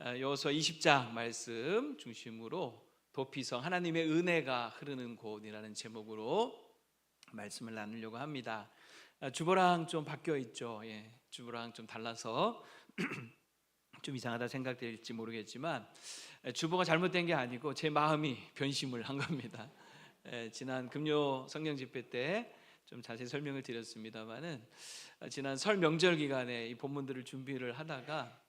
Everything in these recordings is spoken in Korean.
여호수아 20장 말씀 중심으로 도피성 하나님의 은혜가 흐르는 곳이라는 제목으로 말씀을 나누려고 합니다. 주보랑 좀 바뀌어 있죠. 주보랑 좀 달라서 좀 이상하다 생각될지 모르겠지만 주보가 잘못된 게 아니고 제 마음이 변심을 한 겁니다. 지난 금요 성경 집회 때 좀 자세히 설명을 드렸습니다만은 지난 설 명절 기간에 이 본문들을 준비를 하다가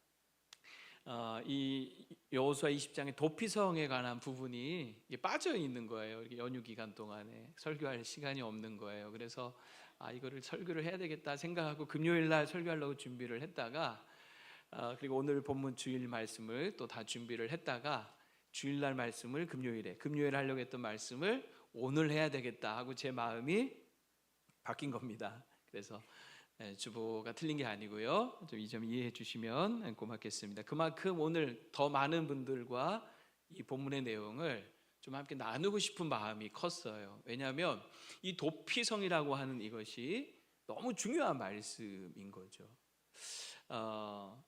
이 여호수아 20장의 도피성에 관한 부분이 빠져 있는 거예요. 이렇게 연휴 기간 동안에 설교할 시간이 없는 거예요. 그래서 이거를 설교를 해야 되겠다 생각하고 금요일 날 설교하려고 준비를 했다가 그리고 오늘 본문 주일 말씀을 또 다 준비를 했다가 주일날 말씀을 금요일에 하려고 했던 말씀을 오늘 해야 되겠다 하고 제 마음이 바뀐 겁니다. 그래서 주보가 틀린 게 아니고요. 좀 이 점 이해해 주시면 고맙겠습니다. 그만큼 오늘 더 많은 분들과 이 본문의 내용을 좀 함께 나누고 싶은 마음이 컸어요. 왜냐하면 이 도피성이라고 하는 이것이 너무 중요한 말씀인 거죠.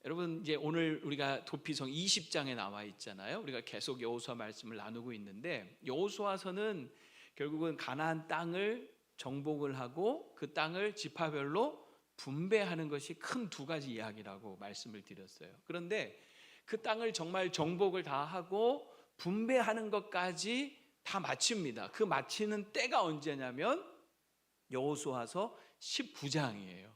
여러분 이제 오늘 우리가 도피성 20장에 나와 있잖아요. 우리가 계속 여호수아 말씀을 나누고 있는데 여호수아서는 결국은 가나안 땅을 정복을 하고 그 땅을 지파별로 분배하는 것이 큰 두 가지 이야기라고 말씀을 드렸어요. 그런데 그 땅을 정말 정복을 다 하고 분배하는 것까지 다 마칩니다. 그 마치는 때가 언제냐면 여호수아서 19장이에요.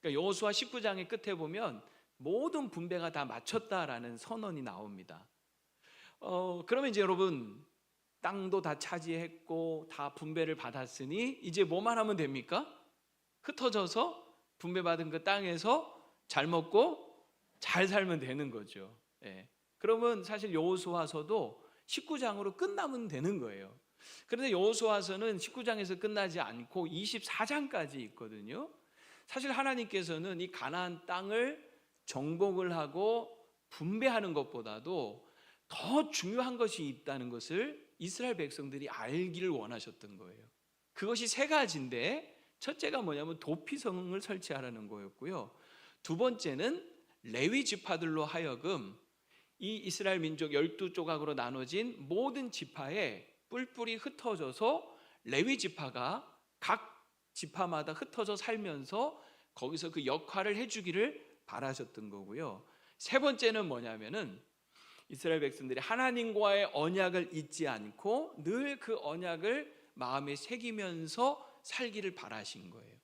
그러니까 여호수아 19장의 끝에 보면 모든 분배가 다 마쳤다라는 선언이 나옵니다. 그러면 이제 여러분 땅도 다 차지했고 다 분배를 받았으니 이제 뭐만 하면 됩니까? 흩어져서 분배받은 그 땅에서 잘 먹고 잘 살면 되는 거죠. 그러면 사실 여호수아서도 19장으로 끝나면 되는 거예요. 그런데 여호수아서는 19장에서 끝나지 않고 24장까지 있거든요. 사실 하나님께서는 이 가나안 땅을 정복을 하고 분배하는 것보다도 더 중요한 것이 있다는 것을 이스라엘 백성들이 알기를 원하셨던 거예요. 그것이 세 가지인데 첫째가 뭐냐면 도피성을 설치하라는 거였고요. 두 번째는 레위 지파들로 하여금 이 이스라엘 민족 12조각으로 나눠진 모든 지파에 뿔뿔이 흩어져서 레위 지파가 각 지파마다 흩어져 살면서 거기서 그 역할을 해주기를 바라셨던 거고요. 세 번째는 뭐냐면은 이스라엘 백성들이 하나님과의 언약을 잊지 않고 늘 그 언약을 마음에 새기면서 살기를 바라신 거예요.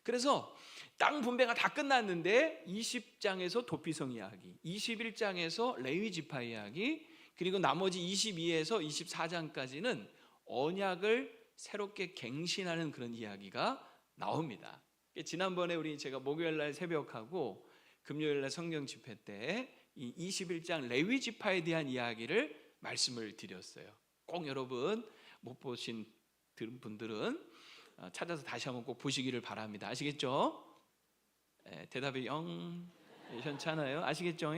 그래서 땅 분배가 다 끝났는데 20장에서 도피성 이야기, 21장에서 레위 지파 이야기, 그리고 나머지 22에서 24장까지는 언약을 새롭게 갱신하는 그런 이야기가 나옵니다. 지난번에 제가 목요일날 새벽하고 금요일날 성경 집회 때 이 21장 레위 지파에 대한 이야기를 말씀을 드렸어요. 꼭 여러분 못 보신 분들은 찾아서 다시 한번 꼭 보시기를 바랍니다. 아시겠죠? 대답이 영 현찮아요. 아시겠죠?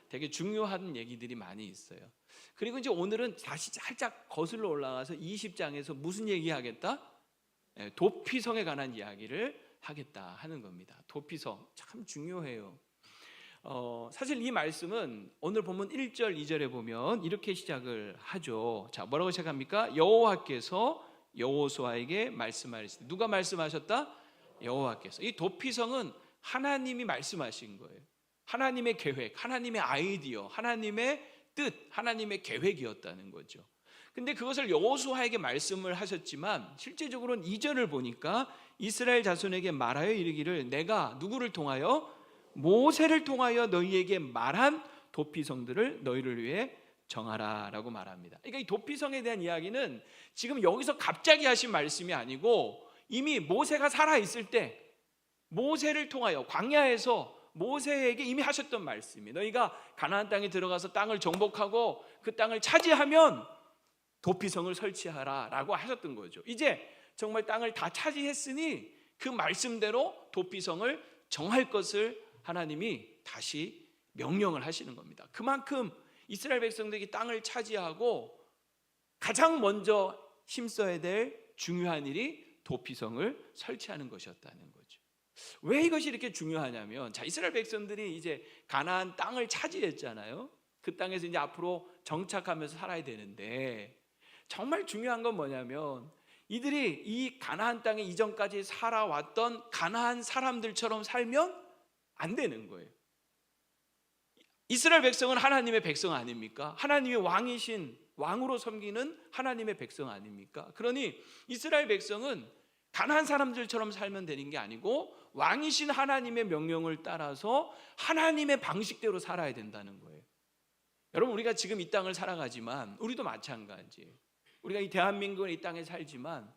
되게 중요한 얘기들이 많이 있어요. 그리고 이제 오늘은 다시 살짝 거슬러 올라가서 20장에서 무슨 얘기하겠다? 도피성에 관한 이야기를 하겠다 하는 겁니다. 도피성 참 중요해요. 사실 이 말씀은 오늘 본문 1절 2절에 보면 이렇게 시작을 하죠. 자, 뭐라고 시작합니까? 여호와께서 여호수아에게 말씀하시되. 누가 말씀하셨다? 여호와께서. 이 도피성은 하나님이 말씀하신 거예요. 하나님의 계획, 하나님의 아이디어, 하나님의 뜻, 하나님의 계획이었다는 거죠. 근데 그것을 여호수아에게 말씀을 하셨지만 실제적으로는 2절을 보니까 이스라엘 자손에게 말하여 이르기를 내가 누구를 통하여? 모세를 통하여 너희에게 말한 도피성들을 너희를 위해 정하라 라고 말합니다. 그러니까 이 도피성에 대한 이야기는 지금 여기서 갑자기 하신 말씀이 아니고 이미 모세가 살아있을 때 모세를 통하여 광야에서 모세에게 이미 하셨던 말씀이 너희가 가나안 땅에 들어가서 땅을 정복하고 그 땅을 차지하면 도피성을 설치하라 라고 하셨던 거죠. 이제 정말 땅을 다 차지했으니 그 말씀대로 도피성을 정할 것을 하나님이 다시 명령을 하시는 겁니다. 그만큼 이스라엘 백성들이 땅을 차지하고 가장 먼저 힘써야 될 중요한 일이 도피성을 설치하는 것이었다는 거죠. 왜 이것이 이렇게 중요하냐면, 자, 이스라엘 백성들이 이제 가나안 땅을 차지했잖아요. 그 땅에서 이제 앞으로 정착하면서 살아야 되는데, 정말 중요한 건 뭐냐면 이들이 이 가나안 땅에 이전까지 살아왔던 가나안 사람들처럼 살면 안 되는 거예요. 이스라엘 백성은 하나님의 백성 아닙니까? 하나님의 왕이신, 왕으로 섬기는 하나님의 백성 아닙니까? 그러니 이스라엘 백성은 가나안 사람들처럼 살면 되는 게 아니고 왕이신 하나님의 명령을 따라서 하나님의 방식대로 살아야 된다는 거예요. 여러분, 우리가 지금 이 땅을 살아가지만 우리도 마찬가지예요. 우리가 이 대한민국의 이 땅에 살지만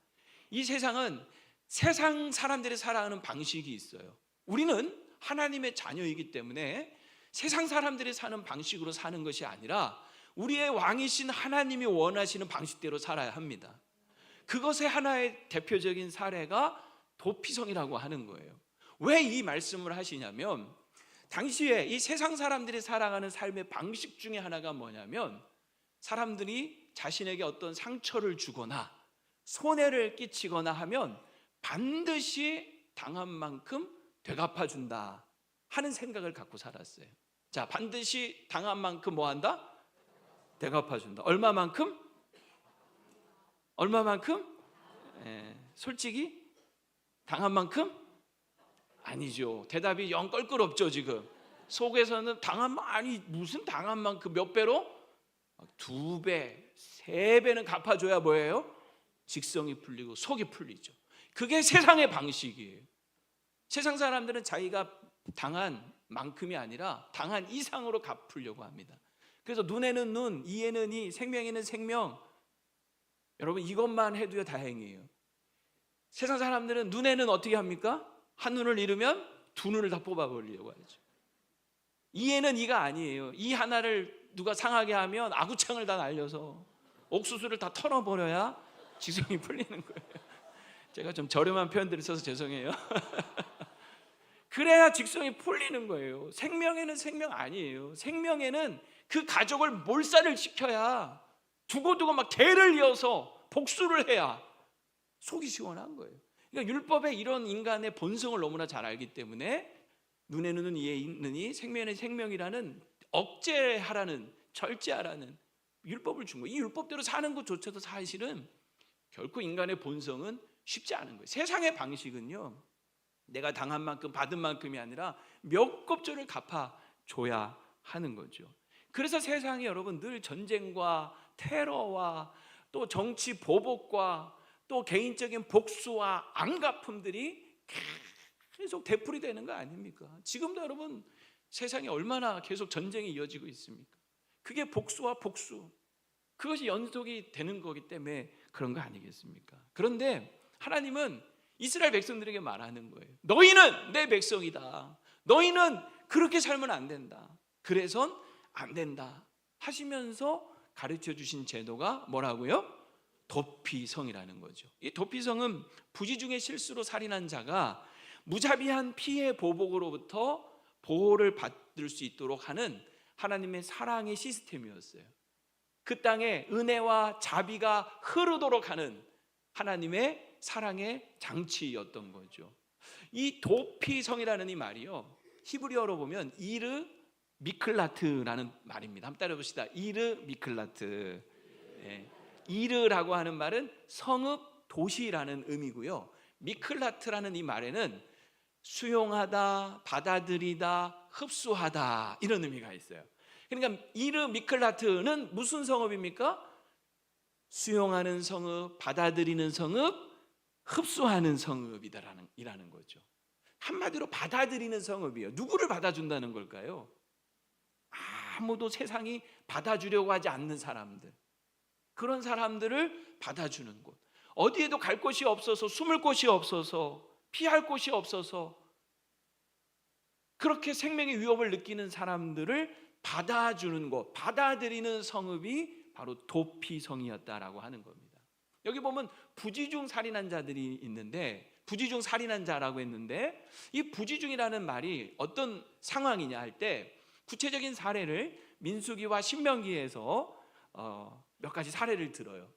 이 세상은 세상 사람들이 살아가는 방식이 있어요. 우리는 하나님의 자녀이기 때문에 세상 사람들이 사는 방식으로 사는 것이 아니라 우리의 왕이신 하나님이 원하시는 방식대로 살아야 합니다. 그것의 하나의 대표적인 사례가 도피성이라고 하는 거예요. 왜 이 말씀을 하시냐면, 당시에 이 세상 사람들이 살아가는 삶의 방식 중에 하나가 뭐냐면, 사람들이 자신에게 어떤 상처를 주거나 손해를 끼치거나 하면 반드시 당한 만큼 되갚아준다 하는 생각을 갖고 살았어요. 자, 반드시 당한 만큼 뭐 한다? 되갚아준다. 얼마만큼? 얼마만큼? 솔직히 당한 만큼? 아니죠. 대답이 영 껄끄럽죠. 지금 속에서는 아니 무슨 당한 만큼, 몇 배로? 2배, 3배는 갚아줘야 뭐예요? 직성이 풀리고 속이 풀리죠. 그게 세상의 방식이에요. 세상 사람들은 자기가 당한 만큼이 아니라 당한 이상으로 갚으려고 합니다. 그래서 눈에는 눈, 이에는 이, 생명에는 생명. 여러분, 이것만 해도요 다행이에요. 세상 사람들은 눈에는 어떻게 합니까? 한 눈을 잃으면 두 눈을 다 뽑아버리려고 하죠. 이에는 이가 아니에요. 이 하나를 누가 상하게 하면 아구창을 다 날려서 옥수수를 다 털어버려야 직성이 풀리는 거예요. 제가 좀 저렴한 표현들을 써서 죄송해요. 그래야 직성이 풀리는 거예요. 생명에는 생명 아니에요. 생명에는 그 가족을 몰살을 시켜야, 두고두고 막 개를 이어서 복수를 해야 속이 시원한 거예요. 그러니까 율법의 이런 인간의 본성을 너무나 잘 알기 때문에 눈에는 눈, 이에는 이, 생명에는 생명이라는 억제하라는, 절제하라는 율법을 준 거예요. 이 율법대로 사는 것조차도 사실은 결코 인간의 본성은 쉽지 않은 거예요. 세상의 방식은요, 내가 당한 만큼 받은 만큼이 아니라 몇 곱절을 갚아줘야 하는 거죠. 그래서 세상이 여러분 늘 전쟁과 테러와 또 정치 보복과 또 개인적인 복수와 안갚음들이 계속 되풀이되는 거 아닙니까? 지금도 여러분 세상에 얼마나 계속 전쟁이 이어지고 있습니까? 그게 복수와 복수, 그것이 연속이 되는 거기 때문에 그런 거 아니겠습니까? 그런데 하나님은 이스라엘 백성들에게 말하는 거예요. 너희는 내 백성이다. 너희는 그렇게 살면 안 된다. 그래선 안 된다 하시면서 가르쳐 주신 제도가 뭐라고요? 도피성이라는 거죠. 이 도피성은 부지 중에 실수로 살인한 자가 무자비한 피해 보복으로부터 보호를 받을 수 있도록 하는 하나님의 사랑의 시스템이었어요. 그 땅에 은혜와 자비가 흐르도록 하는 하나님의 사랑의 장치였던 거죠. 이 도피성이라는 이 말이요, 히브리어로 보면 이르 미클라트라는 말입니다. 한번 따라해봅시다. 이르 미클라트. 네. 이르라고 하는 말은 성읍, 도시라는 의미고요, 미클라트라는 이 말에는 수용하다, 받아들이다, 흡수하다 이런 의미가 있어요. 그러니까 이르 미클라트는 무슨 성읍입니까? 수용하는 성읍, 받아들이는 성읍, 흡수하는 성읍이라는 거죠. 한마디로 받아들이는 성읍이에요. 누구를 받아준다는 걸까요? 아무도 세상이 받아주려고 하지 않는 사람들, 그런 사람들을 받아주는 곳, 어디에도 갈 곳이 없어서, 숨을 곳이 없어서, 피할 곳이 없어서 그렇게 생명의 위협을 느끼는 사람들을 받아주는 곳, 받아들이는 성읍이 바로 도피성이었다라고 하는 겁니다. 여기 보면 부지중 살인한 자들이 있는데, 부지중 살인한 자라고 했는데, 이 부지중이라는 말이 어떤 상황이냐 할 때 구체적인 사례를 민수기와 신명기에서 몇 가지 사례를 들어요.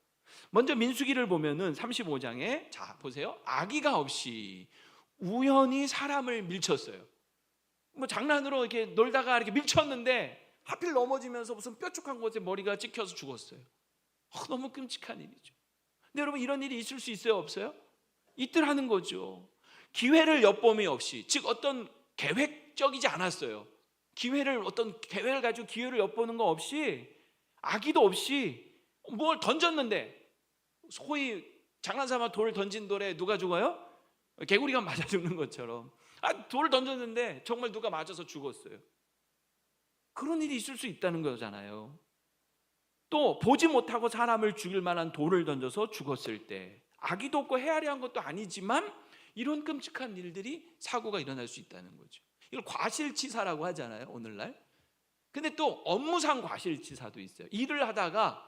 먼저 민수기를 보면은 35장에 자 보세요. 아기가 없이 우연히 사람을 밀쳤어요. 뭐 장난으로 이렇게 놀다가 이렇게 밀쳤는데 하필 넘어지면서 무슨 뾰족한 곳에 머리가 찍혀서 죽었어요. 너무 끔찍한 일이죠. 근데 여러분, 이런 일이 있을 수 있어요, 없어요? 있더라는 거죠. 기회를 엿봄이 없이, 즉 어떤 계획적이지 않았어요. 어떤 계획을 가지고 기회를 엿보는 거 없이, 아기도 없이 뭘 던졌는데, 소위 장난삼아 돌 던진 돌에 누가 죽어요? 개구리가 맞아 죽는 것처럼 돌을 던졌는데 정말 누가 맞아서 죽었어요. 그런 일이 있을 수 있다는 거잖아요. 또 보지 못하고 사람을 죽일 만한 돌을 던져서 죽었을 때, 아기도 없고 헤아려한 것도 아니지만 이런 끔찍한 일들이, 사고가 일어날 수 있다는 거죠. 이걸 과실치사라고 하잖아요, 오늘날. 근데 또 업무상 과실치사도 있어요. 일을 하다가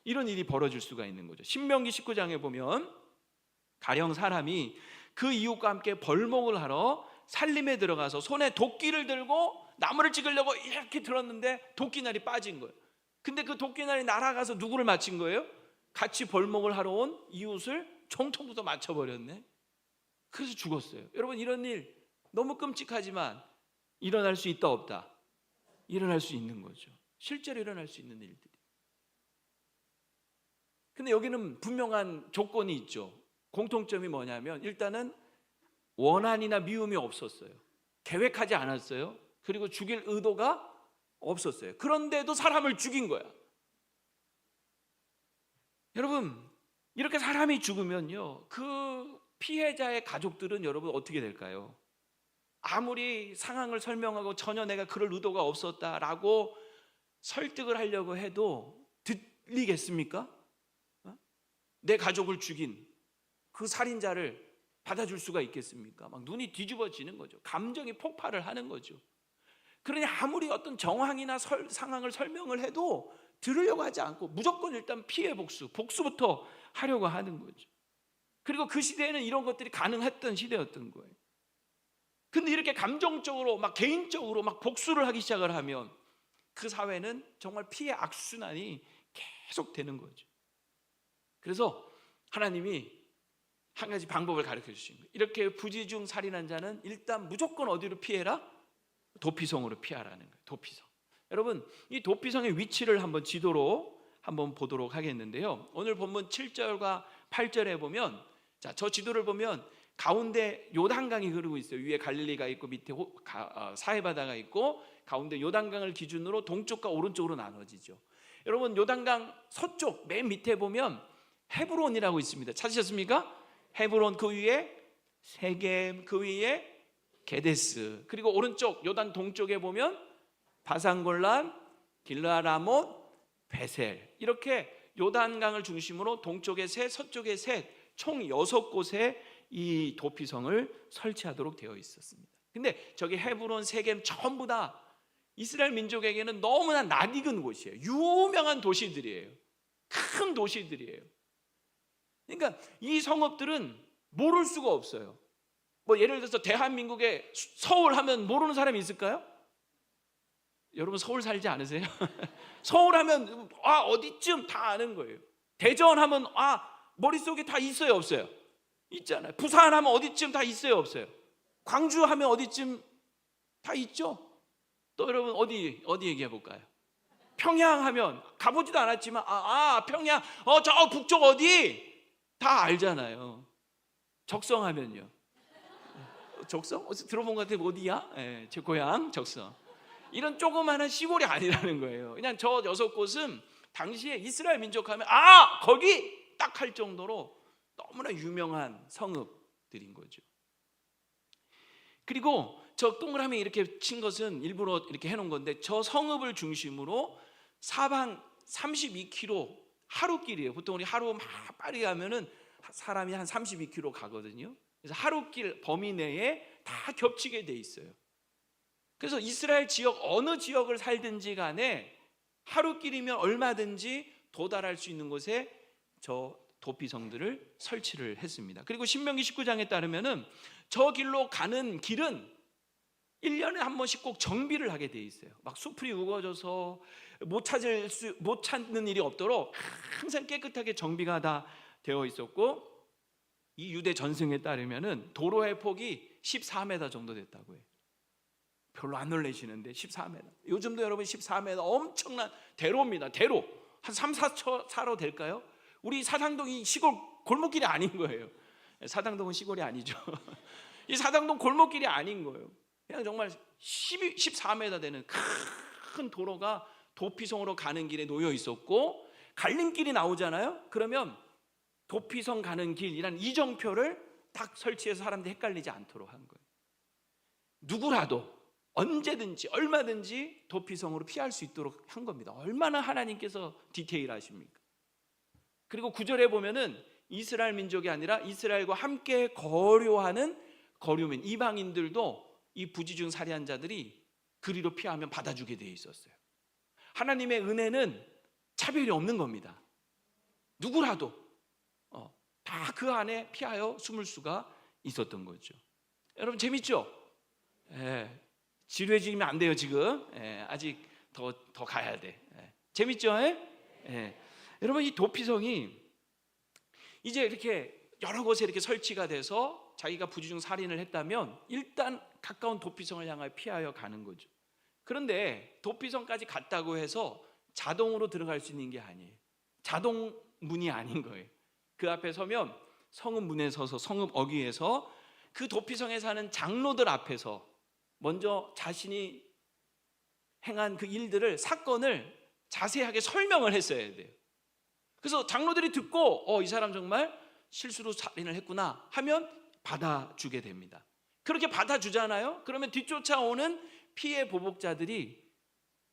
이런 일이 벌어질 수가 있는 거죠. 신명기 19장에 보면 가령 사람이 그 이웃과 함께 벌목을 하러 산림에 들어가서 손에 도끼를 들고 나무를 찍으려고 이렇게 들었는데 도끼날이 빠진 거예요. 근데 그 도끼날이 날아가서 누구를 맞힌 거예요? 같이 벌목을 하러 온 이웃을 총통부터 맞춰버렸네. 그래서 죽었어요. 여러분, 이런 일 너무 끔찍하지만 일어날 수 있다 없다? 일어날 수 있는 거죠. 실제로 일어날 수 있는 일들이. 근데 여기는 분명한 조건이 있죠. 공통점이 뭐냐면, 일단은 원한이나 미움이 없었어요. 계획하지 않았어요. 그리고 죽일 의도가 없었어요. 그런데도 사람을 죽인 거야. 여러분, 이렇게 사람이 죽으면요, 그 피해자의 가족들은 여러분 어떻게 될까요? 아무리 상황을 설명하고 전혀 내가 그럴 의도가 없었다라고 설득을 하려고 해도 들리겠습니까? 내 가족을 죽인 그 살인자를 받아줄 수가 있겠습니까? 막 눈이 뒤집어지는 거죠. 감정이 폭발을 하는 거죠. 그러니 아무리 어떤 정황이나 상황을 설명을 해도 들으려고 하지 않고 무조건 일단 피해 복수부터 하려고 하는 거죠. 그리고 그 시대에는 이런 것들이 가능했던 시대였던 거예요. 근데 이렇게 감정적으로 막 개인적으로 막 복수를 하기 시작을 하면 그 사회는 정말 피해 악순환이 계속 되는 거죠. 그래서 하나님이 한 가지 방법을 가르쳐 주신 거예요. 이렇게 부지중 살인한 자는 일단 무조건 어디로 피해라? 도피성으로 피하라는 거예요. 도피성. 여러분, 이 도피성의 위치를 한번 지도로 한번 보도록 하겠는데요. 오늘 본문 7절과 8절에 보면, 자, 저 지도를 보면 가운데 요단강이 흐르고 있어요. 위에 갈릴리가 있고 밑에 사해바다가 있고, 가운데 요단강을 기준으로 동쪽과 오른쪽으로 나눠지죠. 여러분, 요단강 서쪽 맨 밑에 보면 헤브론이라고 있습니다. 찾으셨습니까? 헤브론, 그 위에 세겜, 그 위에 게데스, 그리고 오른쪽 요단 동쪽에 보면 바산골란, 길라라못, 베셀, 이렇게 요단강을 중심으로 동쪽에 셋, 서쪽에 셋, 총 6곳에 이 도피성을 설치하도록 되어 있었습니다. 근데 저기 헤브론, 세겜 전부 다 이스라엘 민족에게는 너무나 낯익은 곳이에요. 유명한 도시들이에요. 큰 도시들이에요. 그러니까 이 성읍들은 모를 수가 없어요. 뭐 예를 들어서 대한민국의 서울 하면 모르는 사람이 있을까요? 여러분, 서울 살지 않으세요? 서울 하면 어디쯤 다 아는 거예요. 대전 하면 머릿속에 다 있어요, 없어요? 있잖아요. 부산 하면 어디쯤 다 있어요, 없어요? 광주 하면 어디쯤 다 있죠? 또 여러분 어디 얘기해 볼까요? 평양 하면 가보지도 않았지만 평양 저 북쪽 어디 다 알잖아요. 적성 하면요. 적성? 어디서 들어본 것 같아요. 어디야? 제 고향 적성. 이런 조그마한 시골이 아니라는 거예요. 그냥 저 6곳은 당시에 이스라엘 민족 하면 거기 딱 할 정도로 너무나 유명한 성읍들인 거죠. 그리고 저 동그라미 이렇게 친 것은 일부러 이렇게 해놓은 건데, 저 성읍을 중심으로 사방 32km 하루길이에요. 보통 우리 하루 막 빠르게 가면은 사람이 한 32km 가거든요. 그래서 하루길 범위 내에 다 겹치게 돼 있어요. 그래서 이스라엘 지역 어느 지역을 살든지 간에 하루길이면 얼마든지 도달할 수 있는 곳에 저 도피성들을 설치를 했습니다. 그리고 신명기 19장에 따르면은 저 길로 가는 길은 1년에 한 번씩 꼭 정비를 하게 돼 있어요. 막 숲이 우거져서 못 찾는 일이 없도록 항상 깨끗하게 정비가 다 되어 있었고, 이 유대 전승에 따르면은 도로의 폭이 14m 정도 됐다고 해요. 별로 안 놀라시는데 14m. 요즘도 여러분 14m 엄청난 대로입니다. 대로. 한 3, 4초 될까요? 우리 사당동이 시골 골목길이 아닌 거예요. 사당동은 시골이 아니죠. 이 사당동 골목길이 아닌 거예요. 그냥 정말 14m 되는 큰 도로가 도피성으로 가는 길에 놓여 있었고, 갈림길이 나오잖아요. 그러면 도피성 가는 길이란 이정표를 딱 설치해서 사람들이 헷갈리지 않도록 한 거예요. 누구라도 언제든지 얼마든지 도피성으로 피할 수 있도록 한 겁니다. 얼마나 하나님께서 디테일하십니까? 그리고 9절에 보면은 이스라엘 민족이 아니라 이스라엘과 함께 거류하는 거류민 이방인들도 이 부지중 살해한 자들이 그리로 피하면 받아주게 되어 있었어요. 하나님의 은혜는 차별이 없는 겁니다. 누구라도 다 그 안에 피하여 숨을 수가 있었던 거죠. 여러분 재밌죠? 지루해지면 안 돼요 지금. 아직 더 가야 돼. 재밌죠? 여러분 이 도피성이 이제 이렇게 여러 곳에 이렇게 설치가 돼서 자기가 부지중 살인을 했다면 일단 가까운 도피성을 향하여 피하여 가는 거죠. 그런데 도피성까지 갔다고 해서 자동으로 들어갈 수 있는 게 아니에요. 자동 문이 아닌 거예요. 그 앞에 서면 성읍 문에 서서 성읍 어귀에서 그 도피성에 사는 장로들 앞에서 먼저 자신이 행한 그 일들을, 사건을 자세하게 설명을 했어야 돼요. 그래서 장로들이 듣고 이 사람 정말 실수로 살인을 했구나 하면 받아주게 됩니다. 그렇게 받아주잖아요. 그러면 뒤쫓아오는 피해 보복자들이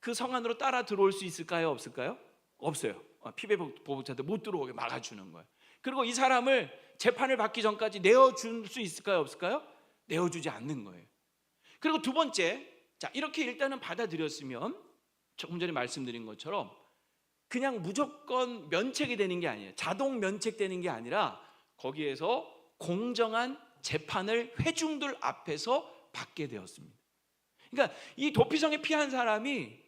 그 성 안으로 따라 들어올 수 있을까요? 없을까요? 없어요. 피해 보복자들 못 들어오게 막아주는 거예요. 그리고 이 사람을 재판을 받기 전까지 내어줄 수 있을까요? 없을까요? 내어주지 않는 거예요. 그리고 두 번째, 자 이렇게 일단은 받아들였으면 조금 전에 말씀드린 것처럼 그냥 무조건 면책이 되는 게 아니에요. 자동 면책되는 게 아니라 거기에서 공정한 재판을 회중들 앞에서 받게 되었습니다. 그러니까 이 도피성에 피한 사람이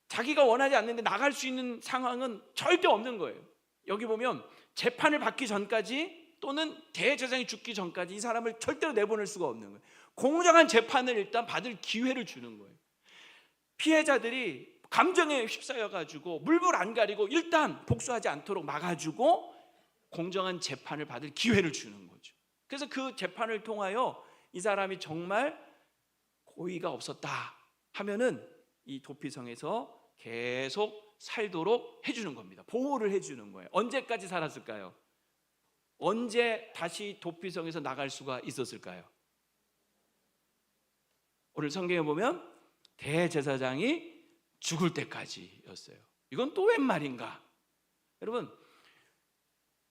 자기가 원하지 않는데 나갈 수 있는 상황은 절대 없는 거예요. 여기 보면 재판을 받기 전까지 또는 대제사장이 죽기 전까지 이 사람을 절대로 내보낼 수가 없는 거예요. 공정한 재판을 일단 받을 기회를 주는 거예요. 피해자들이 감정에 휩싸여 가지고 물불 안 가리고 일단 복수하지 않도록 막아주고 공정한 재판을 받을 기회를 주는 거죠. 그래서 그 재판을 통하여 이 사람이 정말 고의가 없었다 하면은 이 도피성에서 계속 살도록 해주는 겁니다. 보호를 해주는 거예요. 언제까지 살았을까요? 언제 다시 도피성에서 나갈 수가 있었을까요? 오늘 성경에 보면 대제사장이 죽을 때까지였어요. 이건 또 웬 말인가? 여러분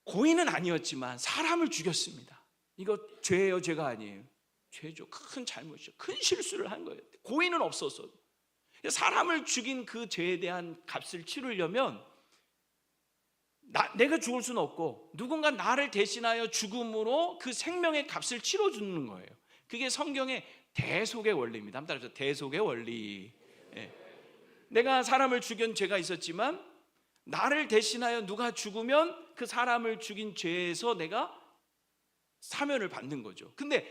고의는 아니었지만 사람을 죽였습니다. 이거 죄예요, 죄가 아니에요? 죄죠. 큰 잘못이죠. 큰 실수를 한 거예요. 고의는 없었어도 사람을 죽인 그 죄에 대한 값을 치르려면 내가 죽을 수는 없고 누군가 나를 대신하여 죽음으로 그 생명의 값을 치러주는 거예요. 그게 성경의 대속의 원리입니다. 한번 따라서 대속의 원리. 내가 사람을 죽인 죄가 있었지만 나를 대신하여 누가 죽으면 그 사람을 죽인 죄에서 내가 사면을 받는 거죠. 근데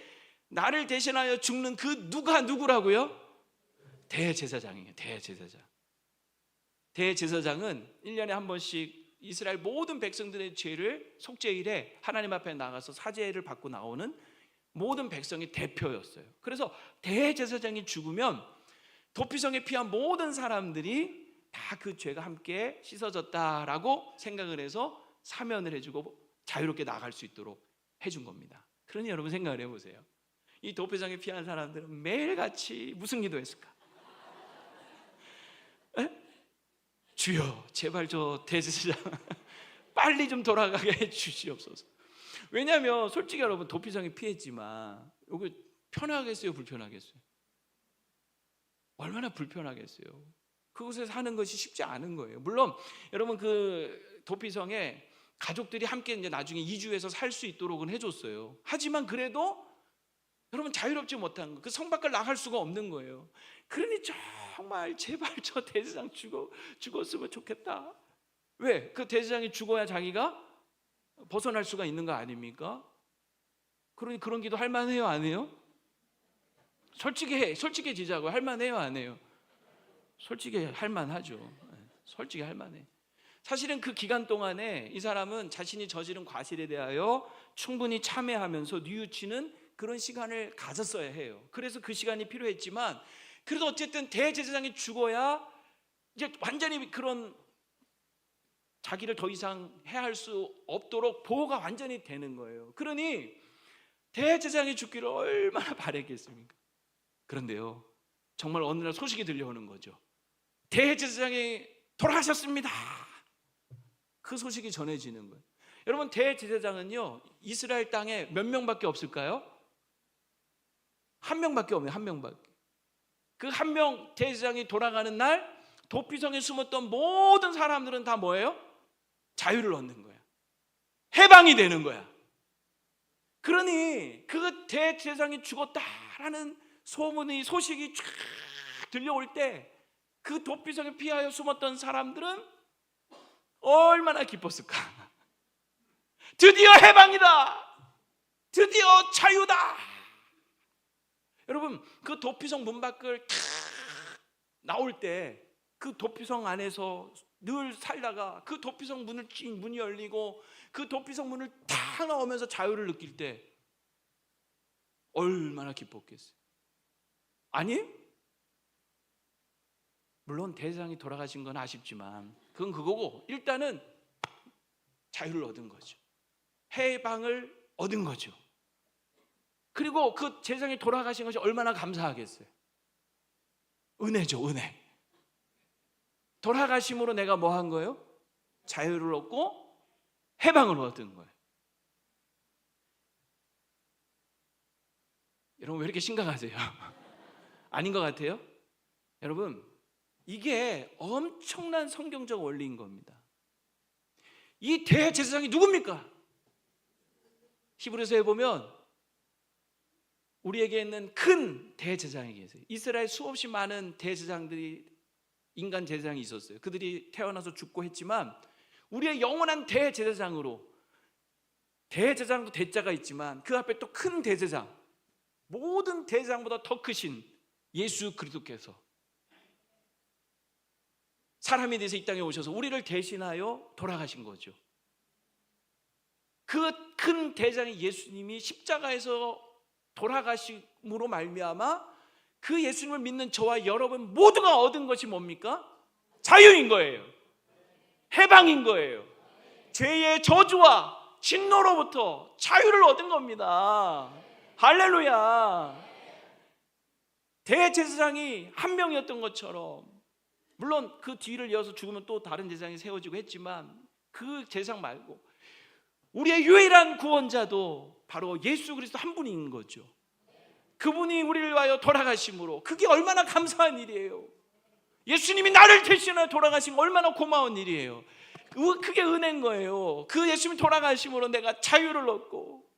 나를 대신하여 죽는 그 누가 누구라고요? 대제사장이에요. 대제사장. 대제사장은 1년에 한 번씩 이스라엘 모든 백성들의 죄를 속죄일에 하나님 앞에 나가서 사죄를 받고 나오는 모든 백성의 대표였어요. 그래서 대제사장이 죽으면 도피성에 피한 모든 사람들이 다 그 죄가 함께 씻어졌다라고 생각을 해서 사면을 해주고 자유롭게 나갈 수 있도록 해준 겁니다. 그러니 여러분 생각을 해보세요. 이 도피성에 피한 사람들은 매일같이 무슨 기도했을까? 주여 제발 저 대제사장 빨리 좀 돌아가게 해주시옵소서. 왜냐하면 솔직히 여러분 도피성에 피했지만 여기 편하겠어요, 불편하겠어요? 얼마나 불편하겠어요. 그곳에 사는 것이 쉽지 않은 거예요. 물론 여러분 그 도피성에 가족들이 함께 이제 나중에 이주해서 살 수 있도록은 해줬어요. 하지만 그래도 여러분 자유롭지 못한 거, 그 성 밖을 나갈 수가 없는 거예요. 그러니 정말 제발 저 대제사장 죽었으면 좋겠다. 왜? 그 대제사장이 죽어야 자기가 벗어날 수가 있는 거 아닙니까? 그러니 그런 기도 할 만해요, 안 해요? 솔직해지자고. 할 만해요, 안 해요? 솔직히 할 만하죠. 솔직히 할 만해. 사실은 그 기간 동안에 이 사람은 자신이 저지른 과실에 대하여 충분히 참회하면서 뉘우치는 그런 시간을 가졌어야 해요. 그래서 그 시간이 필요했지만, 그래도 어쨌든 대제사장이 죽어야 이제 완전히 그런 자기를 더 이상 해할 수 없도록 보호가 완전히 되는 거예요. 그러니 대제사장이 죽기를 얼마나 바랬겠습니까? 그런데요, 정말 어느 날 소식이 들려오는 거죠. 대제사장이 돌아가셨습니다. 그 소식이 전해지는 거예요. 여러분, 대제사장은요, 이스라엘 땅에 몇 명밖에 없을까요? 한 명밖에 없네요. 한 명밖에. 그 한 명 대제사장이 돌아가는 날 도피성에 숨었던 모든 사람들은 다 뭐예요? 자유를 얻는 거야. 해방이 되는 거야. 그러니 그 대제사장이 죽었다라는 소식이 쫙 들려올 때 그 도피성에 피하여 숨었던 사람들은 얼마나 기뻤을까? 드디어 해방이다! 드디어 자유다! 여러분, 그 도피성 문 밖을 탁 나올 때 그 도피성 안에서 늘 살다가 그 도피성 문이 열리고 그 도피성 문을 탁 나오면서 자유를 느낄 때 얼마나 기뻤겠어요? 아니? 물론 대제사장이 돌아가신 건 아쉽지만 그건 그거고, 일단은 자유를 얻은 거죠. 해방을 얻은 거죠. 그리고 그 제사장이 돌아가신 것이 얼마나 감사하겠어요? 은혜죠, 은혜. 돌아가심으로 내가 뭐 한 거예요? 자유를 얻고 해방을 얻은 거예요. 여러분, 왜 이렇게 심각하세요? 아닌 것 같아요? 여러분, 이게 엄청난 성경적 원리인 겁니다. 이 대제사장이 누굽니까? 히브리서에 보면 우리에게 있는 큰 대제사장이 계세요. 이스라엘 수없이 많은 대제사장들이, 인간 제사장이 있었어요. 그들이 태어나서 죽고 했지만 우리의 영원한 대제사장으로, 대제사장도 대자가 있지만 그 앞에 또 큰 대제사장, 모든 대제사장보다 더 크신 예수 그리스도께서 사람이 돼서 이 땅에 오셔서 우리를 대신하여 돌아가신 거죠. 그 큰 대제사장이 예수님이 십자가에서 돌아가심으로 말미암아 그 예수님을 믿는 저와 여러분 모두가 얻은 것이 뭡니까? 자유인 거예요. 해방인 거예요. 죄의 저주와 진노로부터 자유를 얻은 겁니다. 할렐루야. 대제사장이 한 명이었던 것처럼, 물론 그 뒤를 이어서 죽으면 또 다른 제사장이 세워지고 했지만 그 제사장 말고 우리의 유일한 구원자도 바로 예수 그리스도 한 분인 거죠. 그분이 우리를 위하여 돌아가심으로, 그게 얼마나 감사한 일이에요. 예수님이 나를 대신하여 돌아가신 거 얼마나 고마운 일이에요. 그게 은혜인 거예요. 그 예수님이 돌아가심으로 내가 자유를 얻고.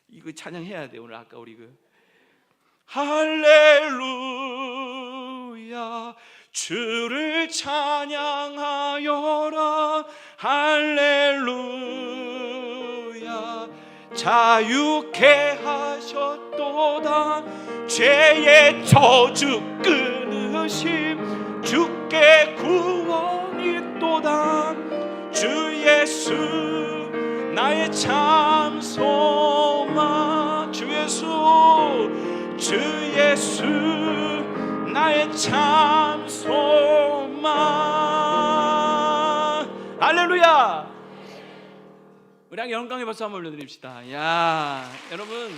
이거 찬양해야 돼. 오늘 아까 우리 할렐루야 주를 찬양하여라. 할렐루야 자유케 하셨도다. 죄의 저주 끊으심 주께 구원이 있도다. 주 예수 나의 참 소망. 주 예수 나의 참 소망. 할렐루야. 우리 함께 영광의 박수 한번 올려드립시다. 야, 여러분,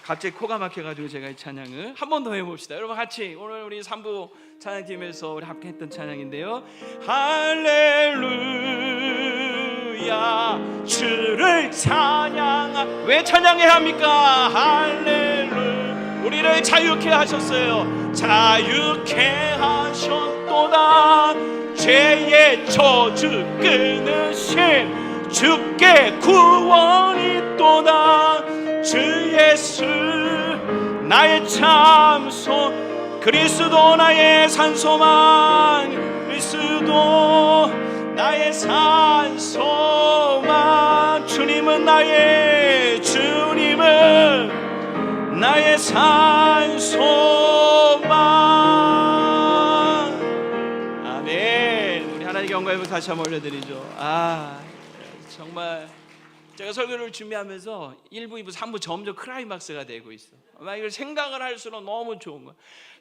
갑자기 코가 막혀가지고 제가 이 찬양을 한 번 더 해봅시다. 여러분 같이 오늘 우리 3부 찬양팀에서 우리 함께 했던 찬양인데요. 할렐루야 주를 왜 찬양해야 합니까? 할렐루야 우리를 자유케 하셨어요. 자유케 하셨도다. 죄의 저주 끊으신 주께 구원이 있도다. 주 예수 나의 참소 그리스도 나의 산소망. 그리스도 나의 산소망. 주님은 나의 주님은 나의 산소망. 아멘. 우리 하나님께 영광을 다시 한번 올려드리죠. 정말 제가 설교를 준비하면서 1부, 2부, 3부 점점 클라이막스가 되고 있어. 이걸 생각을 할수록 너무 좋은 거야.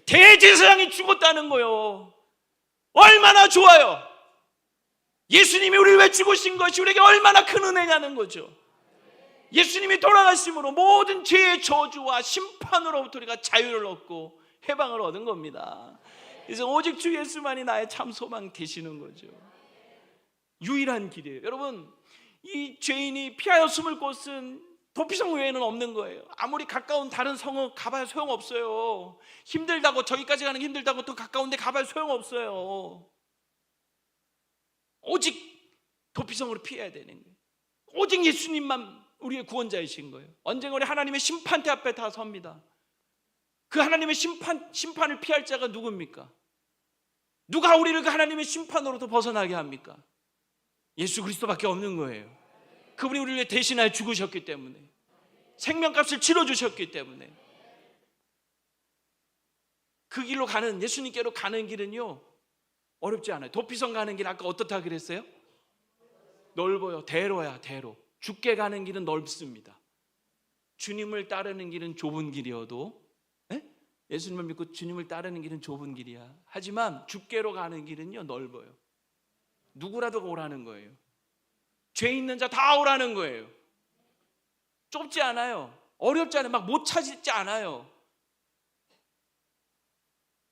대제사장이 죽었다는 거요. 얼마나 좋아요. 예수님이 우리를 왜 죽으신 것이 우리에게 얼마나 큰 은혜냐는 거죠. 예수님이 돌아가심으로 모든 죄의 저주와 심판으로부터 우리가 자유를 얻고 해방을 얻은 겁니다. 그래서 오직 주 예수만이 나의 참 소망 되시는 거죠. 유일한 길이에요. 여러분, 이 죄인이 피하여 숨을 곳은 도피성 외에는 없는 거예요. 아무리 가까운 다른 성은 가봐야 소용없어요. 힘들다고, 저기까지 가는 게 힘들다고 또 가까운 데 가봐야 소용없어요. 오직 도피성으로 피해야 되는 거예요. 오직 예수님만 우리의 구원자이신 거예요. 언젠가 우리 하나님의 심판대 앞에 다 섭니다. 그 하나님의 심판을 피할 자가 누굽니까? 누가 우리를 그 하나님의 심판으로부터 벗어나게 합니까? 예수 그리스도밖에 없는 거예요. 그분이 우리를 위해 대신하여 죽으셨기 때문에, 생명값을 치러주셨기 때문에. 그 길로 가는, 예수님께로 가는 길은요 어렵지 않아요. 도피성 가는 길 아까 어떻다 그랬어요? 넓어요. 대로야, 대로. 죽게 가는 길은 넓습니다. 주님을 따르는 길은 좁은 길이어도, 예수님을 믿고 주님을 따르는 길은 좁은 길이야. 하지만 죽게로 가는 길은요 넓어요. 누구라도 오라는 거예요. 죄 있는 자 다 오라는 거예요. 좁지 않아요. 어렵지 않아요. 막 못 찾지 않아요.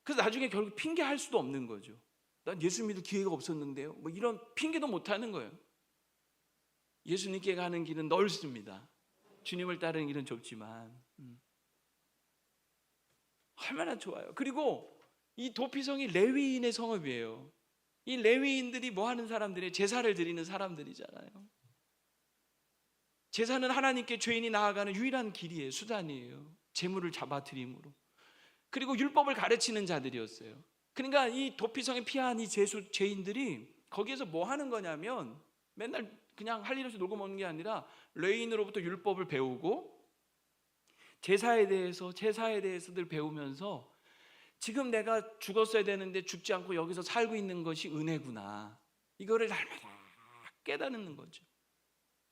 그래서 나중에 결국 핑계할 수도 없는 거죠. 난 예수 믿을 기회가 없었는데요, 뭐 이런 핑계도 못 하는 거예요. 예수님께 가는 길은 넓습니다. 주님을 따르는 길은 좁지만 얼마나 좋아요. 그리고 이 도피성이 레위인의 성읍이에요. 이 레위인들이 뭐 하는 사람들이에요? 제사를 드리는 사람들이잖아요. 제사는 하나님께 죄인이 나아가는 유일한 길이에요. 수단이에요. 제물을 잡아 드림으로. 그리고 율법을 가르치는 자들이었어요. 그러니까 이 도피성에 피한 이 죄인들이 거기에서 뭐 하는 거냐면 맨날 그냥 할 일 없이 놀고 먹는 게 아니라 레위인으로부터 율법을 배우고 제사에 대해서들 배우면서 지금 내가 죽었어야 되는데 죽지 않고 여기서 살고 있는 것이 은혜구나, 이거를 날마다 깨닫는 거죠.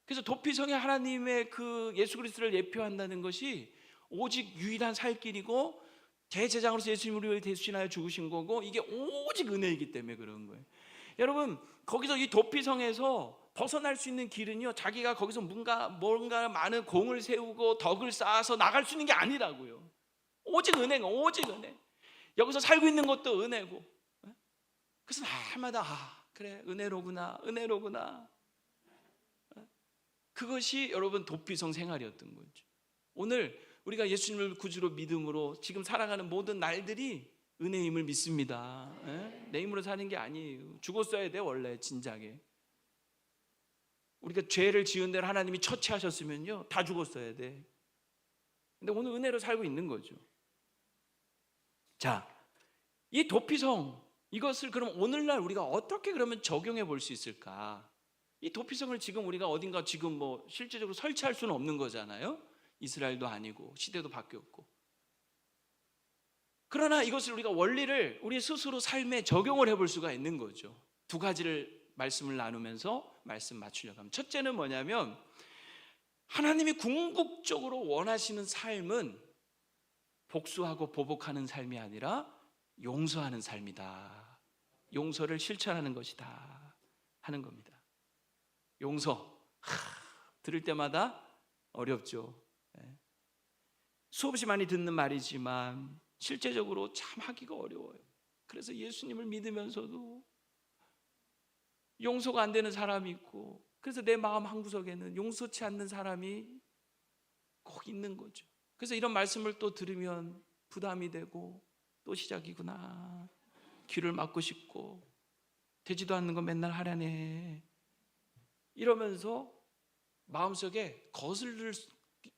그래서 도피성에 하나님의 그 예수 그리스도를 예표한다는 것이 오직 유일한 살 길이고 대제사장으로서 예수님을 우리를 대신하여 죽으신 거고, 이게 오직 은혜이기 때문에 그런 거예요. 여러분, 거기서 이 도피성에서 벗어날 수 있는 길은요, 자기가 거기서 뭔가 많은 공을 세우고 덕을 쌓아서 나갈 수 있는 게 아니라고요. 오직 은혜가, 오직 은혜. 여기서 살고 있는 것도 은혜고. 그래서 날마다 그래, 은혜로구나, 은혜로구나. 그것이 여러분 도피성 생활이었던 거죠. 오늘 우리가 예수님을 구주로 믿음으로 지금 살아가는 모든 날들이 은혜임을 믿습니다. 내 힘으로 사는 게 아니에요. 죽었어야 돼 원래 진작에. 우리가 죄를 지은 대로 하나님이 처치하셨으면요 다 죽었어야 돼. 근데 오늘 은혜로 살고 있는 거죠. 자, 이 도피성, 이것을 그럼 오늘날 우리가 어떻게 그러면 적용해 볼 수 있을까? 이 도피성을 지금 우리가 어딘가 지금 뭐 실제적으로 설치할 수는 없는 거잖아요. 이스라엘도 아니고 시대도 바뀌었고. 그러나 이것을 우리가 원리를 우리 스스로 삶에 적용을 해볼 수가 있는 거죠. 두 가지를 말씀을 나누면서 말씀 맞추려고 합니다. 첫째는 뭐냐면, 하나님이 궁극적으로 원하시는 삶은 복수하고 보복하는 삶이 아니라 용서하는 삶이다. 용서를 실천하는 것이다 하는 겁니다. 용서, 들을 때마다 어렵죠. 수없이 많이 듣는 말이지만 실제적으로 참 하기가 어려워요. 그래서 예수님을 믿으면서도 용서가 안 되는 사람이 있고, 그래서 내 마음 한구석에는 용서치 않는 사람이 꼭 있는 거죠. 그래서 이런 말씀을 또 들으면 부담이 되고, 또 시작이구나, 귀를 막고 싶고, 되지도 않는 거 맨날 하려네 이러면서 마음속에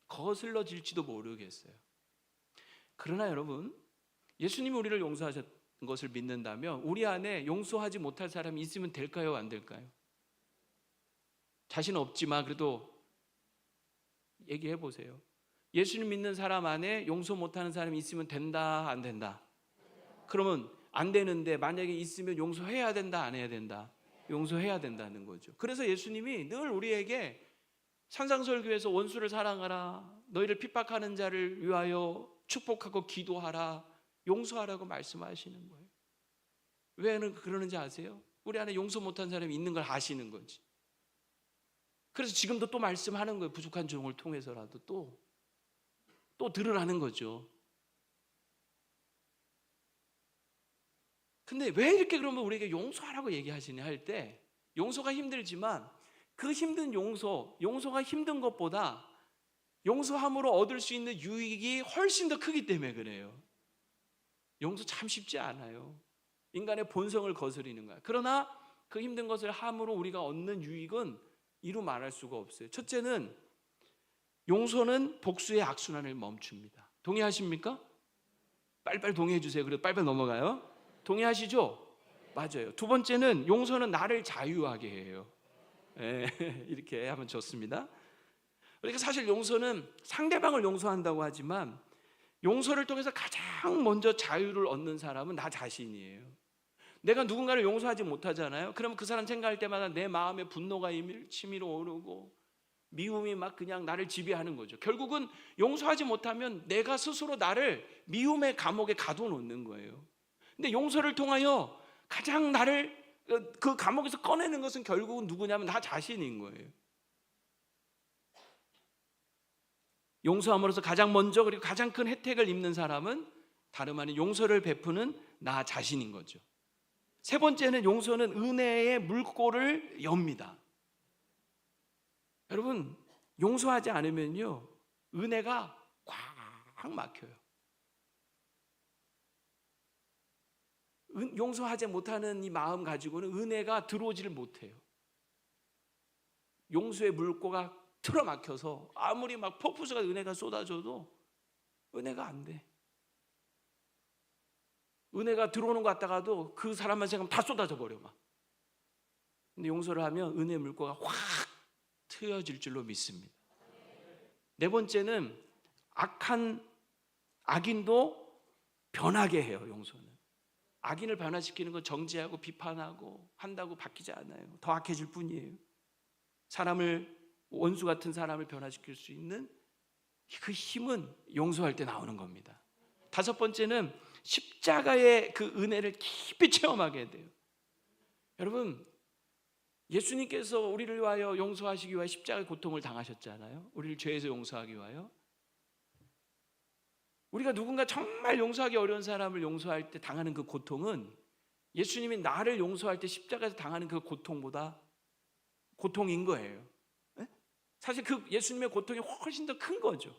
거슬러질지도 모르겠어요. 그러나 여러분, 예수님이 우리를 용서하셨던 것을 믿는다면 우리 안에 용서하지 못할 사람이 있으면 될까요, 안 될까요? 자신 없지만 그래도 얘기해 보세요. 예수님 믿는 사람 안에 용서 못하는 사람이 있으면 된다, 안 된다? 그러면 안 되는데 만약에 있으면 용서해야 된다, 안 해야 된다? 용서해야 된다는 거죠. 그래서 예수님이 늘 우리에게 산상설교에서 원수를 사랑하라, 너희를 핍박하는 자를 위하여 축복하고 기도하라, 용서하라고 말씀하시는 거예요. 왜 그러는지 아세요? 우리 안에 용서 못한 사람이 있는 걸 아시는 거지. 그래서 지금도 또 말씀하는 거예요. 부족한 종을 통해서라도 또 들으라는 거죠. 근데 왜 이렇게 그러면 우리에게 용서하라고 얘기하시냐 할 때, 용서가 힘들지만 그 힘든 용서가 힘든 것보다 용서함으로 얻을 수 있는 유익이 훨씬 더 크기 때문에 그래요. 용서 참 쉽지 않아요. 인간의 본성을 거스리는 거야. 그러나 그 힘든 것을 함으로 우리가 얻는 유익은 이루 말할 수가 없어요. 첫째는 용서는 복수의 악순환을 멈춥니다. 동의하십니까? 빨리빨리 동의해 주세요. 그래도 빨리빨리 넘어가요. 동의하시죠? 맞아요. 두 번째는 용서는 나를 자유하게 해요. 이렇게 하면 좋습니다. 그러니까 사실 용서는 상대방을 용서한다고 하지만 용서를 통해서 가장 먼저 자유를 얻는 사람은 나 자신이에요. 내가 누군가를 용서하지 못하잖아요. 그러면 그 사람 생각할 때마다 내 마음에 분노가 치밀어 오르고 미움이 막 그냥 나를 지배하는 거죠. 결국은 용서하지 못하면 내가 스스로 나를 미움의 감옥에 가둬놓는 거예요. 근데 용서를 통하여 가장 나를 그 감옥에서 꺼내는 것은 결국은 누구냐면 나 자신인 거예요. 용서함으로써 가장 먼저 그리고 가장 큰 혜택을 입는 사람은 다름 아닌 용서를 베푸는 나 자신인 거죠. 세 번째는 용서는 은혜의 물꼬를 엽니다. 여러분, 용서하지 않으면요 은혜가 꽉 막혀요. 용서하지 못하는 이 마음 가지고는 은혜가 들어오지를 못해요. 용서의 물꼬가 틀어막혀서 아무리 막 폭포수가 은혜가 쏟아져도 은혜가 안 돼. 은혜가 들어오는 것 같다가도 그 사람만 생각하면 다 쏟아져 버려 막. 근데 용서를 하면 은혜의 물꼬가 확 트여질 줄로 믿습니다. 네 번째는 악인도 변하게 해요. 용서는 악인을 변화시키는 건 정죄하고 비판하고 한다고 바뀌지 않아요. 더 악해질 뿐이에요. 원수 같은 사람을 변화시킬 수 있는 그 힘은 용서할 때 나오는 겁니다. 다섯 번째는 십자가의 그 은혜를 깊이 체험하게 돼요. 여러분, 예수님께서 우리를 위하여 용서하시기 위하여 십자가의 고통을 당하셨잖아요. 우리를 죄에서 용서하기 위하여. 우리가 누군가 정말 용서하기 어려운 사람을 용서할 때 당하는 그 고통은 예수님이 나를 용서할 때 십자가에서 당하는 그 고통보다 고통인 거예요. 사실 그 예수님의 고통이 훨씬 더 큰 거죠.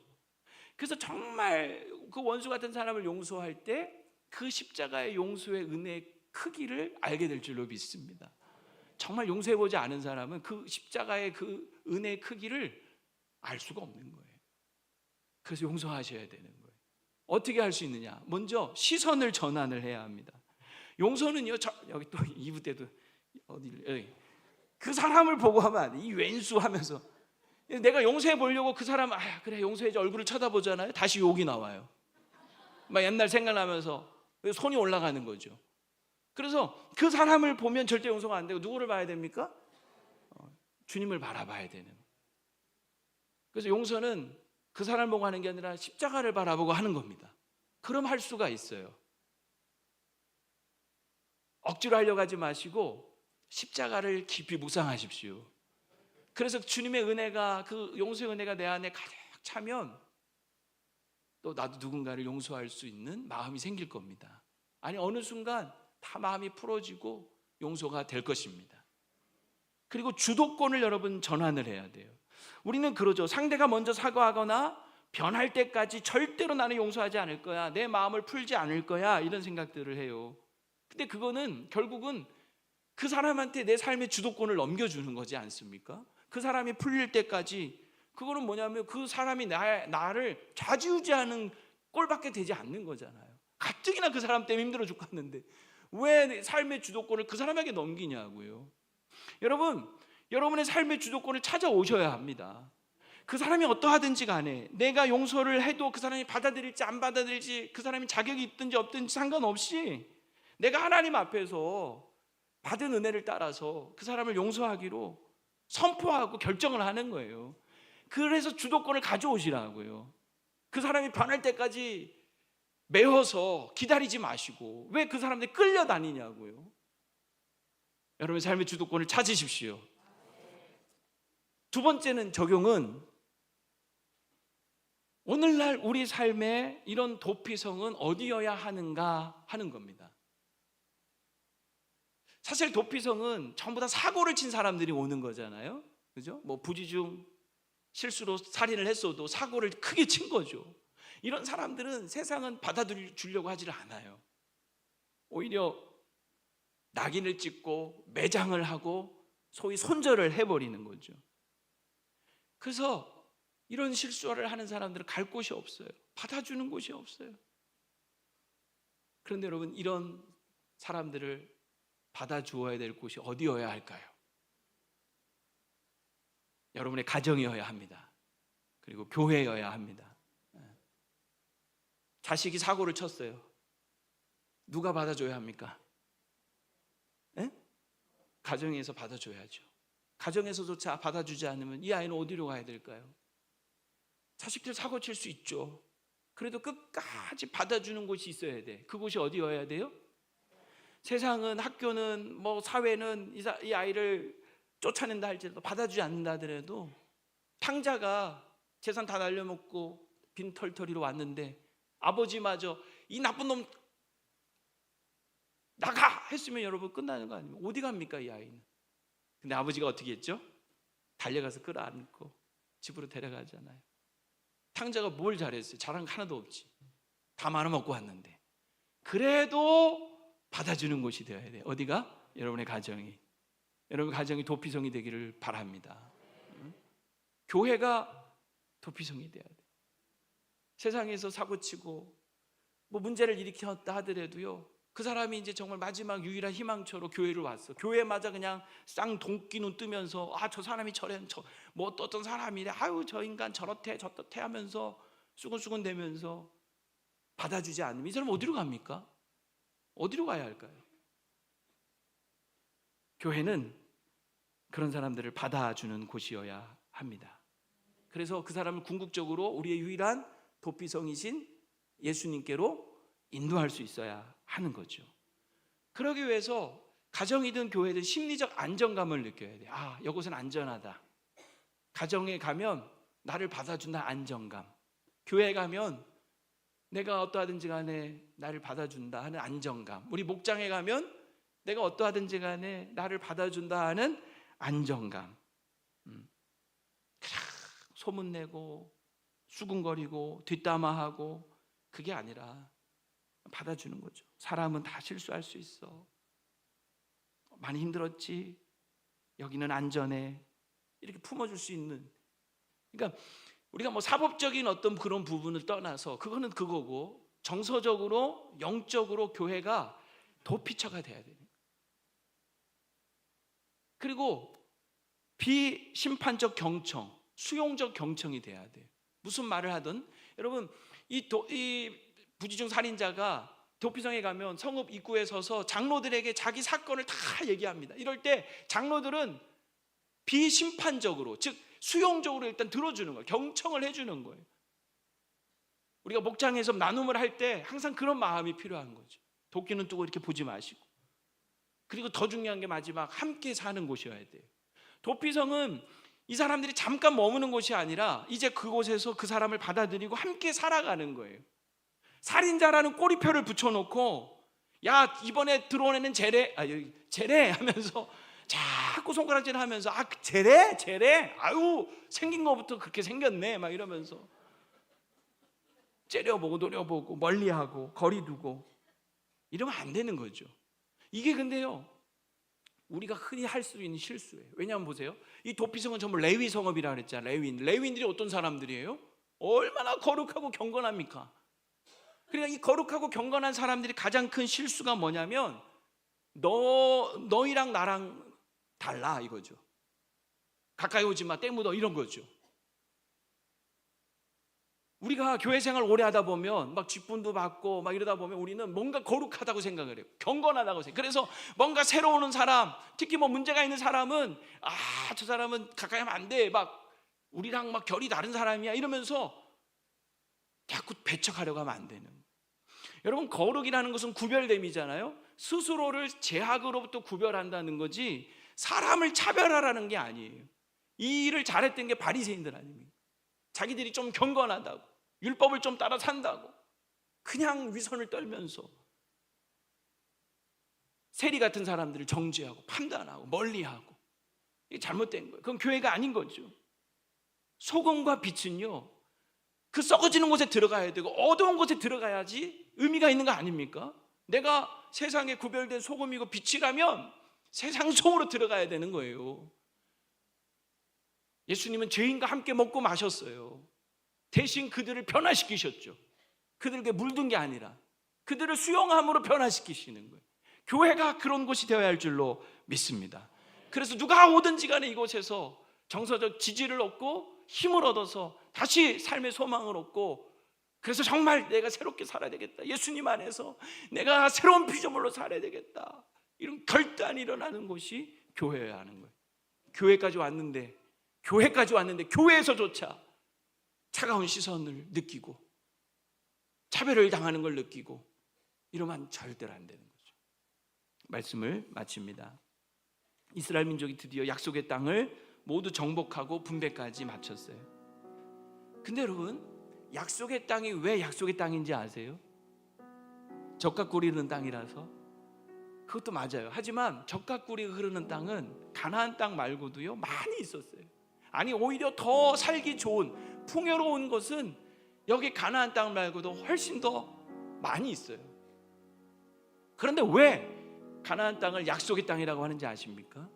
그래서 정말 그 원수 같은 사람을 용서할 때 그 십자가의 용서의 은혜의 크기를 알게 될 줄로 믿습니다. 정말 용서해보지 않은 사람은 그 십자가의 그 은혜의 크기를 알 수가 없는 거예요. 그래서 용서하셔야 되는 거예요. 어떻게 할 수 있느냐? 먼저 시선을 전환을 해야 합니다. 용서는요, 여기 또 2부 때도 그 사람을 보고 하면 안 돼. 이 왼수 하면서 내가 용서해 보려고 그 사람 그래 용서해줘 얼굴을 쳐다보잖아요. 다시 욕이 나와요. 막 옛날 생각나면서 손이 올라가는 거죠. 그래서 그 사람을 보면 절대 용서가 안 되고 누구를 봐야 됩니까? 주님을 바라봐야 되는. 그래서 용서는 그 사람을 보고 하는 게 아니라 십자가를 바라보고 하는 겁니다. 그럼 할 수가 있어요. 억지로 하려고 하지 마시고 십자가를 깊이 묵상하십시오. 그래서 주님의 은혜가, 그 용서의 은혜가 내 안에 가득 차면 또 나도 누군가를 용서할 수 있는 마음이 생길 겁니다. 아니 어느 순간 다 마음이 풀어지고 용서가 될 것입니다. 그리고 주도권을 여러분 전환을 해야 돼요. 우리는 그러죠. 상대가 먼저 사과하거나 변할 때까지 절대로 나는 용서하지 않을 거야, 내 마음을 풀지 않을 거야, 이런 생각들을 해요. 근데 그거는 결국은 그 사람한테 내 삶의 주도권을 넘겨주는 거지 않습니까? 그 사람이 풀릴 때까지 그거는 뭐냐면 그 사람이 나를 좌지우지하는 꼴밖에 되지 않는 거잖아요. 가뜩이나 그 사람 때문에 힘들어 죽겠는데 왜 삶의 주도권을 그 사람에게 넘기냐고요. 여러분, 여러분의 삶의 주도권을 찾아오셔야 합니다. 그 사람이 어떠하든지 간에 내가 용서를 해도 그 사람이 받아들일지 안 받아들일지, 그 사람이 자격이 있든지 없든지 상관없이 내가 하나님 앞에서 받은 은혜를 따라서 그 사람을 용서하기로 선포하고 결정을 하는 거예요. 그래서 주도권을 가져오시라고요. 그 사람이 변할 때까지 매워서 기다리지 마시고 왜 그 사람들이 끌려다니냐고요. 여러분의 삶의 주도권을 찾으십시오. 두 번째는 적용은 오늘날 우리 삶에 이런 도피성은 어디여야 하는가 하는 겁니다. 사실 도피성은 전부 다 사고를 친 사람들이 오는 거잖아요. 그죠? 뭐 부지중 실수로 살인을 했어도 사고를 크게 친 거죠. 이런 사람들은 세상은 받아주려고 하질 않아요. 오히려 낙인을 찍고 매장을 하고 소위 손절을 해버리는 거죠. 그래서 이런 실수를 하는 사람들은 갈 곳이 없어요. 받아주는 곳이 없어요. 그런데 여러분, 이런 사람들을 받아주어야 될 곳이 어디여야 할까요? 여러분의 가정이어야 합니다. 그리고 교회여야 합니다. 자식이 사고를 쳤어요. 누가 받아줘야 합니까? 에? 가정에서 받아줘야죠. 가정에서조차 받아주지 않으면 이 아이는 어디로 가야 될까요? 자식들 사고 칠 수 있죠. 그래도 끝까지 받아주는 곳이 있어야 돼. 그곳이 어디여야 돼요? 세상은, 학교는, 뭐 사회는 이 아이를 쫓아낸다 할지라도, 받아주지 않는다 하더라도, 탕자가 재산 다 날려먹고 빈털터리로 왔는데 아버지마저 이 나쁜 놈 나가! 했으면 여러분 끝나는 거 아닙니까? 어디 갑니까 이 아이는? 근데 아버지가 어떻게 했죠? 달려가서 끌어안고 집으로 데려가잖아요. 탕자가 뭘 잘했어요? 잘한 거 하나도 없지. 다 말아먹고 왔는데. 그래도 받아주는 곳이 되어야 돼요. 어디가? 여러분의 가정이. 여러분 가정이 도피성이 되기를 바랍니다. 교회가 도피성이 돼야 돼요. 세상에서 사고치고 뭐 문제를 일으켰다 하더라도요, 그 사람이 이제 정말 마지막 유일한 희망처로 교회를 왔어. 교회마다 그냥 쌍동기 눈 뜨면서 아, 저 사람이 뭐 어떤 사람이래, 아유 저 인간 저렇대 저렇대 하면서 수근수근 대면서 받아주지 않으면 이 사람 어디로 갑니까? 어디로 가야 할까요? 교회는 그런 사람들을 받아주는 곳이어야 합니다. 그래서 그 사람을 궁극적으로 우리의 유일한 도피성이신 예수님께로 인도할 수 있어야 하는 거죠. 그러기 위해서 가정이든 교회든 심리적 안정감을 느껴야 돼요. 아, 이곳은 안전하다. 가정에 가면 나를 받아준다, 안정감. 교회에 가면 내가 어떠하든지 간에 나를 받아준다 하는 안정감. 우리 목장에 가면 내가 어떠하든지 간에 나를 받아준다 하는 안정감. 소문내고 수군거리고 뒷담화하고 그게 아니라 받아주는 거죠. 사람은 다 실수할 수 있어. 많이 힘들었지. 여기는 안전해. 이렇게 품어줄 수 있는. 그러니까 우리가 뭐 사법적인 어떤 그런 부분을 떠나서 그거는 그거고, 정서적으로 영적으로 교회가 도피처가 돼야 돼요. 그리고 비심판적 경청, 수용적 경청이 돼야 돼요. 무슨 말을 하든 여러분, 이 부지중 살인자가 도피성에 가면 성읍 입구에 서서 장로들에게 자기 사건을 다 얘기합니다. 이럴 때 장로들은 비심판적으로, 즉 수용적으로 일단 들어주는 거예요. 경청을 해주는 거예요. 우리가 목장에서 나눔을 할 때 항상 그런 마음이 필요한 거죠. 도끼는 뜨고 이렇게 보지 마시고. 그리고 더 중요한 게 마지막, 함께 사는 곳이어야 돼요. 도피성은 이 사람들이 잠깐 머무는 곳이 아니라 이제 그곳에서 그 사람을 받아들이고 함께 살아가는 거예요. 살인자라는 꼬리표를 붙여놓고 야, 이번에 들어온 애는 쟤래 하면서 자꾸 손가락질 하면서 아, 쟤래 아유, 생긴 거부터 그렇게 생겼네 막 이러면서 째려보고 노려보고 멀리하고 거리 두고 이러면 안 되는 거죠. 이게 근데요, 우리가 흔히 할 수 있는 실수예요. 왜냐하면 보세요, 이 도피성은 전부 레위 성읍이라 그랬잖아요. 레위인들이 어떤 사람들이에요? 얼마나 거룩하고 경건합니까? 그러니까 이 거룩하고 경건한 사람들이 가장 큰 실수가 뭐냐면 너희랑 나랑 달라 이거죠. 가까이 오지 마, 때 묻어, 이런 거죠. 우리가 교회 생활 오래 하다 보면 막 직분도 받고 막 이러다 보면 우리는 뭔가 거룩하다고 생각을 해요. 경건하다고 생각해요. 그래서 뭔가 새로 오는 사람, 특히 뭐 문제가 있는 사람은 저 사람은 가까이 하면 안 돼. 막 우리랑 막 결이 다른 사람이야 이러면서 자꾸 배척하려고 하면 안 되는 거예요. 여러분, 거룩이라는 것은 구별됨이잖아요. 스스로를 제약으로부터 구별한다는 거지 사람을 차별하라는 게 아니에요. 이 일을 잘했던 게 바리새인들 아닙니까? 자기들이 좀 경건하다고, 율법을 좀 따라 산다고 그냥 위선을 떨면서 세리 같은 사람들을 정죄하고 판단하고 멀리하고, 이게 잘못된 거예요. 그건 교회가 아닌 거죠. 소금과 빛은요, 그 썩어지는 곳에 들어가야 되고 어두운 곳에 들어가야지 의미가 있는 거 아닙니까? 내가 세상에 구별된 소금이고 빛이라면 세상 속으로 들어가야 되는 거예요. 예수님은 죄인과 함께 먹고 마셨어요. 대신 그들을 변화시키셨죠. 그들에게 물든 게 아니라 그들을 수용함으로 변화시키시는 거예요. 교회가 그런 곳이 되어야 할 줄로 믿습니다. 그래서 누가 오든지 간에 이곳에서 정서적 지지를 얻고 힘을 얻어서 다시 삶의 소망을 얻고, 그래서 정말 내가 새롭게 살아야 되겠다, 예수님 안에서 내가 새로운 피조물로 살아야 되겠다, 이런 결단이 일어나는 곳이 교회여야 하는 거예요. 교회까지 왔는데 교회에서조차 차가운 시선을 느끼고 차별을 당하는 걸 느끼고 이러면 절대로 안 되는 거죠. 말씀을 마칩니다. 이스라엘 민족이 드디어 약속의 땅을 모두 정복하고 분배까지 마쳤어요. 근데 여러분, 약속의 땅이 왜 약속의 땅인지 아세요? 젖과 꿀이 흐르는 땅이라서? 그것도 맞아요. 하지만 젖과 꿀이 흐르는 땅은 가나안 땅 말고도요 많이 있었어요. 아니, 오히려 더 살기 좋은 풍요로운 것은 여기 가나안 땅 말고도 훨씬 더 많이 있어요. 그런데 왜 가나안 땅을 약속의 땅이라고 하는지 아십니까?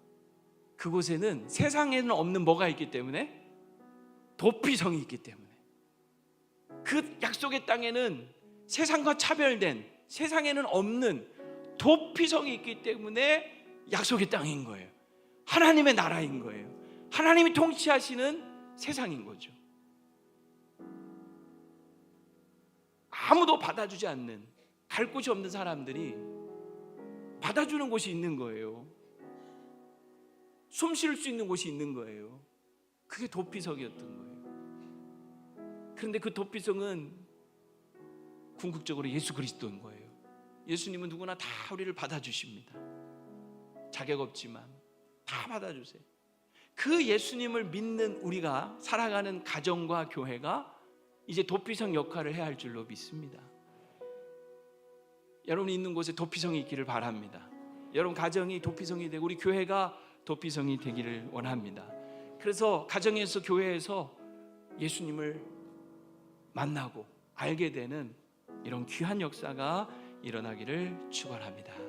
그곳에는 세상에는 없는 뭐가 있기 때문에? 도피성이 있기 때문에. 그 약속의 땅에는 세상과 차별된, 세상에는 없는 도피성이 있기 때문에 약속의 땅인 거예요. 하나님의 나라인 거예요. 하나님이 통치하시는 세상인 거죠. 아무도 받아주지 않는, 갈 곳이 없는 사람들이 받아주는 곳이 있는 거예요. 숨 쉴 수 있는 곳이 있는 거예요. 그게 도피성이었던 거예요. 그런데 그 도피성은 궁극적으로 예수 그리스도인 거예요. 예수님은 누구나 다 우리를 받아주십니다. 자격 없지만 다 받아주세요. 그 예수님을 믿는 우리가 살아가는 가정과 교회가 이제 도피성 역할을 해야 할 줄로 믿습니다. 여러분이 있는 곳에 도피성이 있기를 바랍니다. 여러분 가정이 도피성이 되고 우리 교회가 도피성이 되기를 원합니다. 그래서 가정에서, 교회에서 예수님을 만나고 알게 되는 이런 귀한 역사가 일어나기를 축원합니다.